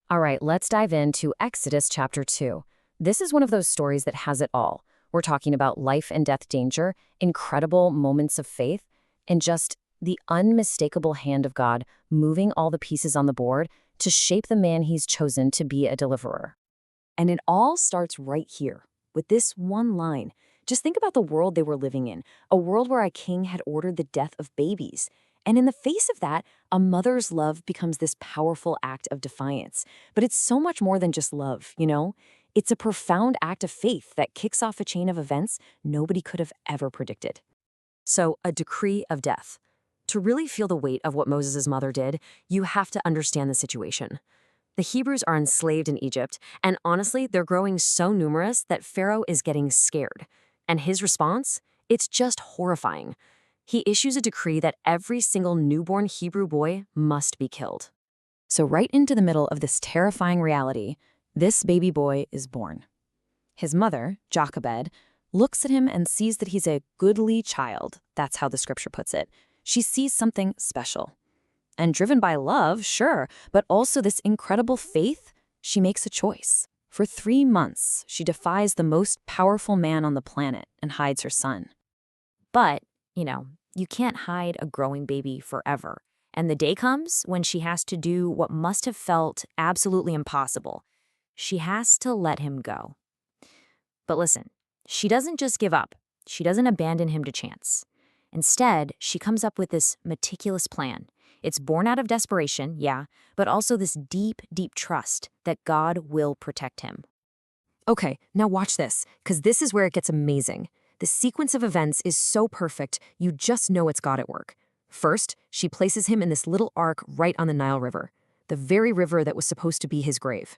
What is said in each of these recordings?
All right, let's dive into Exodus chapter 2. This is one of those stories that has it all. We're talking about life and death danger, incredible moments of faith, and just the unmistakable hand of God moving all the pieces on the board to shape the man he's chosen to be a deliverer. And it all starts right here, with this one line. Just think about the world they were living in, a world where a king had ordered the death of babies. And in the face of that, a mother's love becomes this powerful act of defiance. But it's so much more than just love, you know? It's a profound act of faith that kicks off a chain of events nobody could have ever predicted. So, a decree of death. To really feel the weight of what Moses' mother did, you have to understand the situation. The Hebrews are enslaved in Egypt, and honestly, they're growing so numerous that Pharaoh is getting scared. And his response? It's just horrifying. He issues a decree that every single newborn Hebrew boy must be killed. So right into the middle of this terrifying reality, this baby boy is born. His mother, Jochebed, looks at him and sees that he's a goodly child. That's how the scripture puts it. She sees something special. And driven by love, sure, but also this incredible faith, she makes a choice. For 3 months, she defies the most powerful man on the planet and hides her son. But, you can't hide a growing baby forever. And the day comes when she has to do what must have felt absolutely impossible. She has to let him go. But listen, she doesn't just give up. She doesn't abandon him to chance. Instead, she comes up with this meticulous plan. It's born out of desperation, yeah, but also this deep, deep trust that God will protect him. Okay, now watch this, because this is where it gets amazing. The sequence of events is so perfect, you just know it's God at work. First, she places him in this little ark right on the Nile River, the very river that was supposed to be his grave.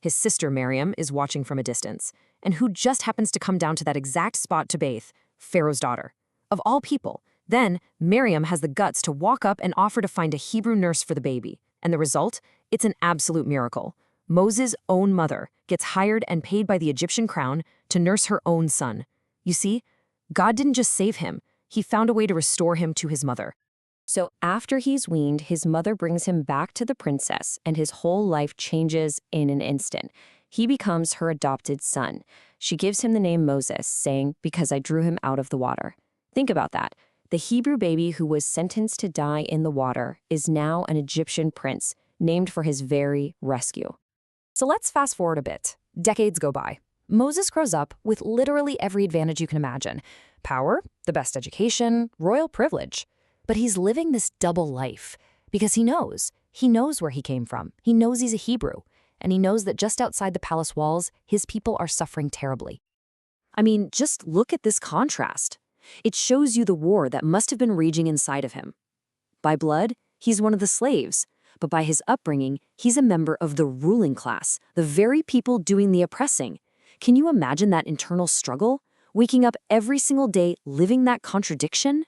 His sister, Miriam, is watching from a distance, and who just happens to come down to that exact spot to bathe? Pharaoh's daughter. Of all people. Then, Miriam has the guts to walk up and offer to find a Hebrew nurse for the baby. And the result? It's an absolute miracle. Moses' own mother gets hired and paid by the Egyptian crown to nurse her own son. You see, God didn't just save him, he found a way to restore him to his mother. So after he's weaned, his mother brings him back to the princess, and his whole life changes in an instant. He becomes her adopted son. She gives him the name Moses, saying, "Because I drew him out of the water." Think about that. The Hebrew baby who was sentenced to die in the water is now an Egyptian prince, named for his very rescue. So let's fast forward a bit. Decades go by. Moses grows up with literally every advantage you can imagine. Power, the best education, royal privilege. But he's living this double life because he knows. He knows where he came from. He knows he's a Hebrew. And he knows that just outside the palace walls, his people are suffering terribly. I mean, just look at this contrast. It shows you the war that must have been raging inside of him. By blood, he's one of the slaves. But by his upbringing, he's a member of the ruling class, the very people doing the oppressing. Can you imagine that internal struggle? Waking up every single day living that contradiction?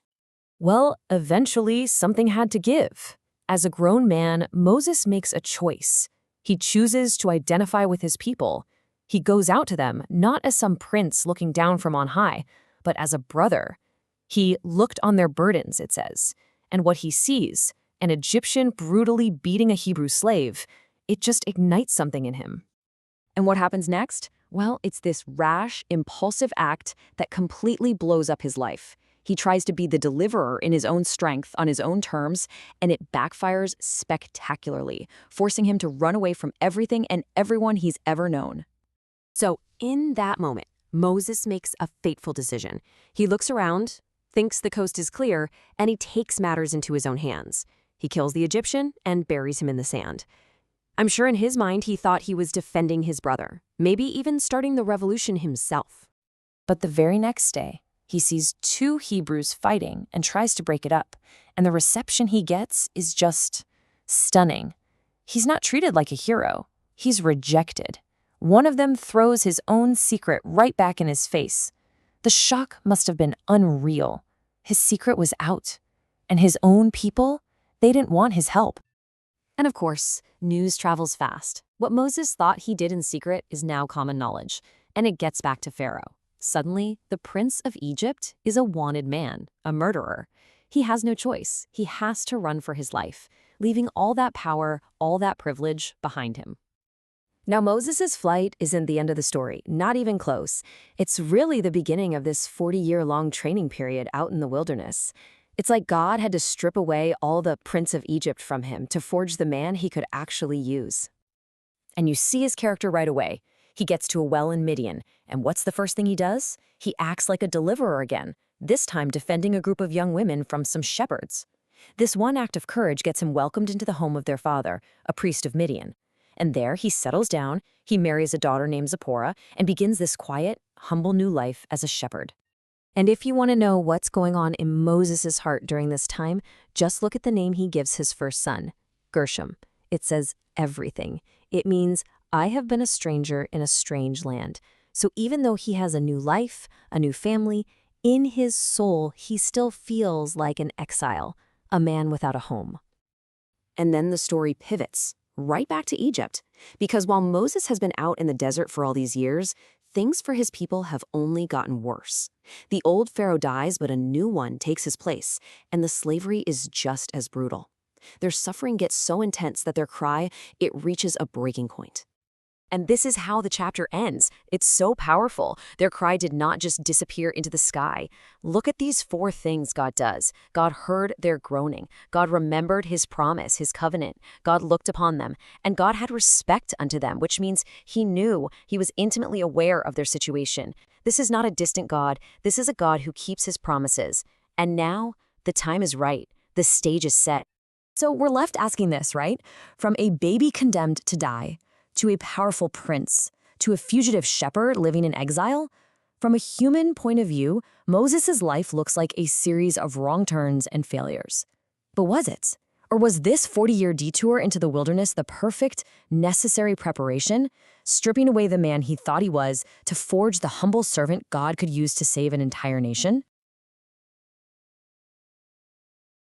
Well, eventually something had to give. As a grown man, Moses makes a choice. He chooses to identify with his people. He goes out to them, not as some prince looking down from on high, but as a brother. He looked on their burdens, it says. And what he sees, an Egyptian brutally beating a Hebrew slave, it just ignites something in him. And what happens next? Well, it's this rash, impulsive act that completely blows up his life. He tries to be the deliverer in his own strength, on his own terms, and it backfires spectacularly, forcing him to run away from everything and everyone he's ever known. So, in that moment, Moses makes a fateful decision. He looks around, thinks the coast is clear, and he takes matters into his own hands. He kills the Egyptian and buries him in the sand. I'm sure in his mind he thought he was defending his brother, maybe even starting the revolution himself. But the very next day, he sees 2 Hebrews fighting and tries to break it up, and the reception he gets is just stunning. He's not treated like a hero. He's rejected. One of them throws his own secret right back in his face. The shock must have been unreal. His secret was out, and his own people, they didn't want his help. And of course, news travels fast. What Moses thought he did in secret is now common knowledge, and it gets back to Pharaoh. Suddenly, the prince of Egypt is a wanted man, a murderer. He has no choice. He has to run for his life, leaving all that power, all that privilege behind him. Now, Moses' flight isn't the end of the story, not even close. It's really the beginning of this 40-year-long training period out in the wilderness. It's like God had to strip away all the Prince of Egypt from him to forge the man he could actually use. And you see his character right away. He gets to a well in Midian, and what's the first thing he does? He acts like a deliverer again, this time defending a group of young women from some shepherds. This one act of courage gets him welcomed into the home of their father, a priest of Midian. And there he settles down, he marries a daughter named Zipporah, and begins this quiet, humble new life as a shepherd. And if you want to know what's going on in Moses' heart during this time, just look at the name he gives his first son, Gershom. It says everything. It means, I have been a stranger in a strange land. So even though he has a new life, a new family, in his soul he still feels like an exile, a man without a home. And then the story pivots right back to Egypt, because while Moses has been out in the desert for all these years, things for his people have only gotten worse. The old Pharaoh dies, but a new one takes his place, and the slavery is just as brutal. Their suffering gets so intense that their cry, it reaches a breaking point. And this is how the chapter ends. It's so powerful. Their cry did not just disappear into the sky. Look at these 4 things God does. God heard their groaning. God remembered his promise, his covenant. God looked upon them. And God had respect unto them, which means he knew, he was intimately aware of their situation. This is not a distant God. This is a God who keeps his promises. And now, the time is right. The stage is set. So we're left asking this, right? From a baby condemned to die, to a powerful prince, to a fugitive shepherd living in exile? From a human point of view, Moses' life looks like a series of wrong turns and failures. But was it? Or was this 40-year detour into the wilderness the perfect, necessary preparation, stripping away the man he thought he was to forge the humble servant God could use to save an entire nation?